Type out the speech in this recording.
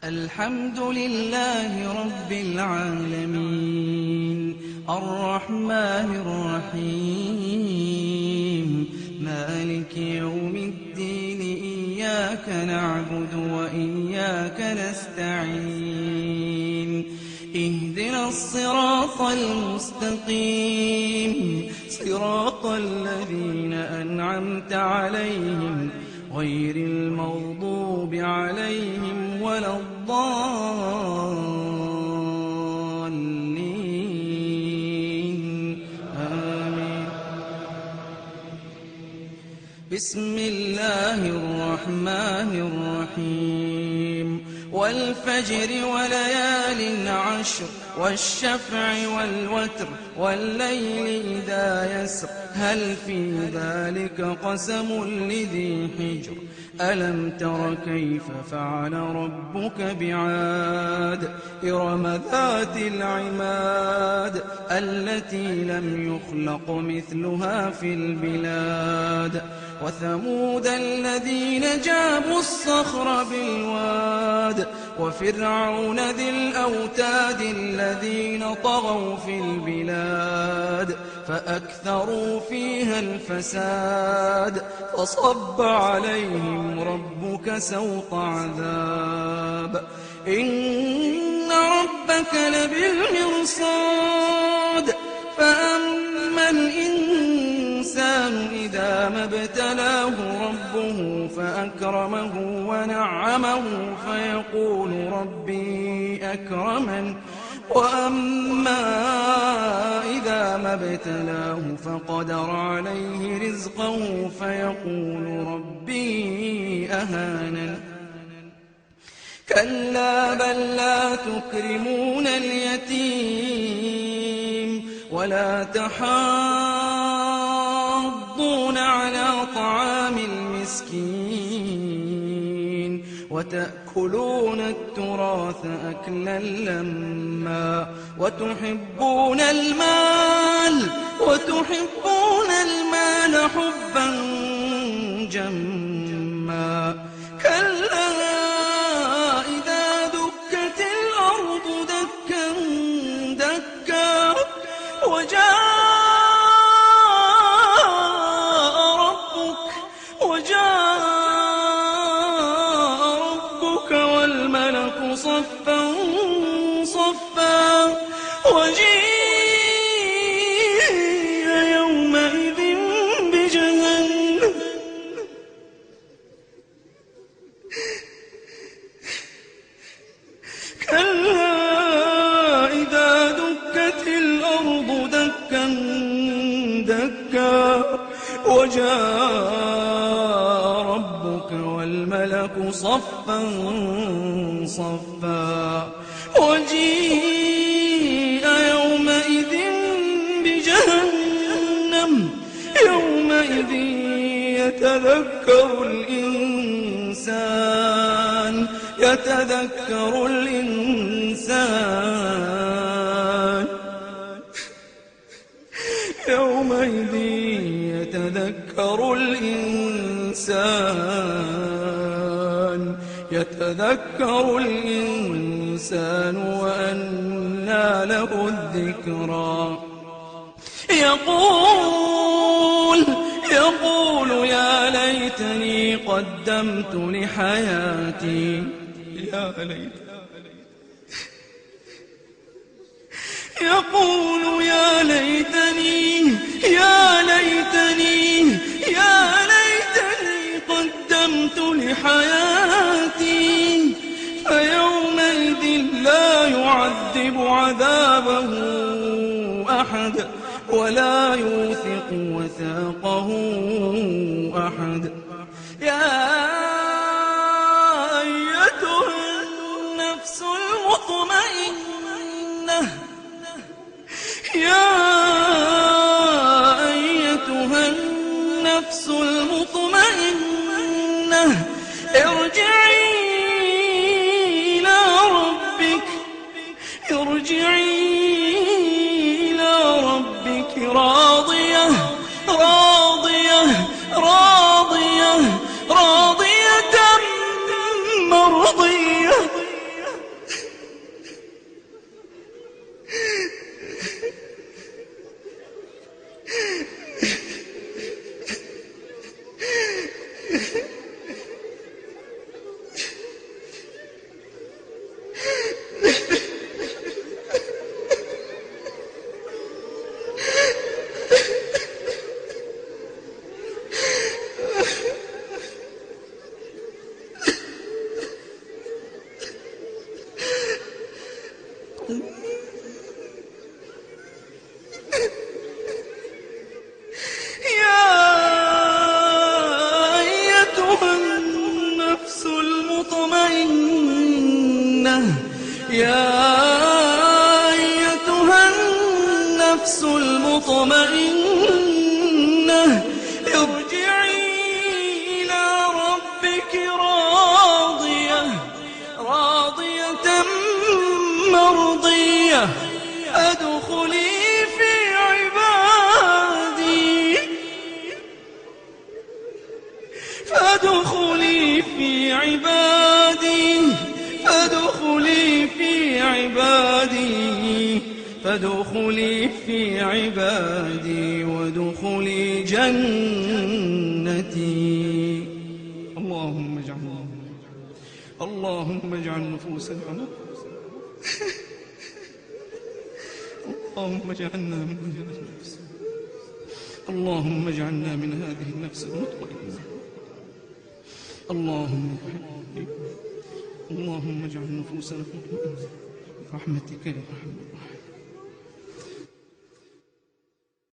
الحمد لله رب العالمين الرحمن الرحيم مالك يوم الدين إياك نعبد وإياك نستعين اهدنا الصراط المستقيم صراط الذين أنعمت عليهم غير المغضوب عليهم ولا الضالين آمين. بسم الله الرحمن الرحيم والفجر وليال عشر والشفع والوتر والليل إذا يسر هل في ذلك قسم لذي حجر ألم تر كيف فعل ربك بعاد إرم ذات العماد التي لم يخلق مثلها في البلاد وثمود الذين جابوا الصخر بالواد وفرعون ذي الأوتاد الذين طغوا في البلاد فأكثروا فيها الفساد فصب عليهم ربك سوط عذاب إن ربك لبالمرصاد فأما الإنسان إذا ما ابتلاه ربه فأكرمه ونعمه فيقول ربي أكرمن وأما إذا ما ابتلاه فقدر عليه رزقه فيقول ربي أهانن كلا بل لا تكرمون اليتيم ولا تحاضون على طعام المسكين وتأكلون التراث أكلا لما وتحبون المال حبا جما كلا إذا دكت الأرض دكا دكا وجاء ربك والملك صفا صفا وجيء يومئذ بجهنم كلا إذا دكت الأرض دكا دكا وجاء ربك والملك صفا صفا وجيء يومئذ بجهنم يومئذ يتذكر الإنسان يومئذ يتذكر الإنسان وأنى له الذكرى يقول يا ليتني قدمت لحياتي يقول يا ليتني قدمت لحياتي فيومئذ لا يعذب عذابه أحد ولا يوثق وثاقه أحد يا أيتها النفس المطمئنة ارجعي إلى ربك راضية المطمئنة يا أيتها النفس المطمئنة ارجعي إلى ربك راضية مرضية فادخلي في عبادي فادخلي في عبادي فادخلي في عبادي فادخلي في عبادي وادخلي جنتي. اللهم اجعل نفوسنا اللهم اجعلنا من هذه النفس اللهم اجعلنا من هذه النفس المطمئنة. اللهم اجعل نفوسنا مطمئنة برحمتك يا أرحم الراحمين.